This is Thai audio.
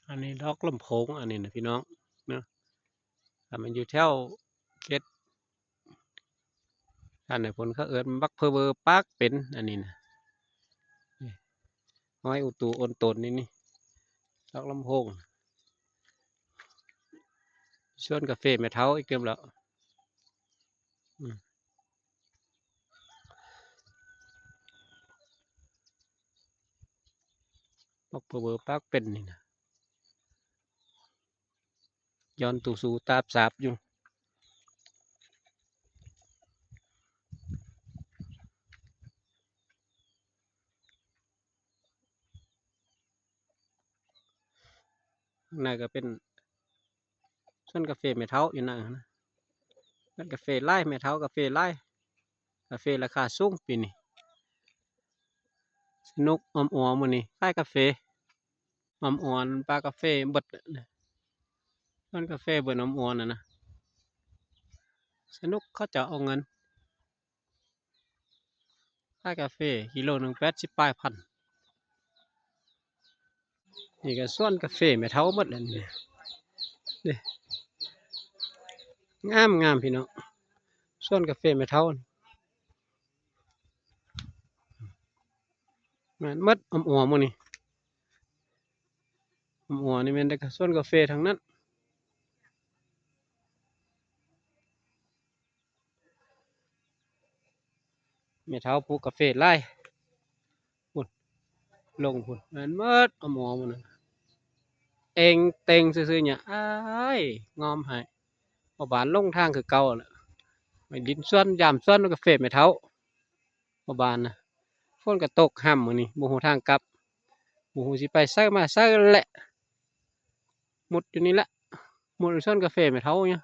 อันนี้ดอกลำโพงอันนี้นะพี่น้องเนาะถ้ามันอยู่แถวเขตท่านไหนผลเขาเอิ้นบักเพอเบอร์ปากเป็นอันนี้นะห้อยอุตูโอนตนนี่ดอกลำโพงส่วนกาแฟแม่เท้าอีกเติมแล้วบักเพอเบอร์ปากเป็นนี่นะย้อนตูสูตาบสาบอยู่น่าก็เป็นส่วนกาแฟแม่เท้าอยู่นั่นนะนั่นกาแฟไล่แม่เท้ากาแฟไล่กาแฟราคาสูงปีนี้สนุกอมอมันนี่ใต้กาแฟอมอ่อนปลากาแฟเบิดส่วนกาแฟเบิดอมอ่อนนะสนุกเขาจะเอาเงินค่ากาแฟกิโลหนึ่ง80 ปลายพันนี่ก็ส่วนกาแฟแม่เท้าหมดเลยนี่งามงามพี่น้องส่วนกาแฟแม่เท้ามันมดอมอ่อนมันนี่อมอ่อนนี่มันได้ส่วนกาแฟทั้งนั้นแม่เท้าปลูกกาแฟไล่พุ่นลงพุ่นมันมดอมอ่อนมันเองเต็งซื่อๆเนี่ยอ้ายงอมให้พอบานลงทางคือเก่าแหละไม่ดินส่วนยามส่วนกาแฟแม่เท้าพอบานนะฝนก็ตกห่ำมื้อนี้บ่ฮู้ทางกลับบ่ฮู้สิไปไสมาไสแหละหมดอยู่นี่แหละหมดส่วนกาแฟแม่เท้าเนี่ย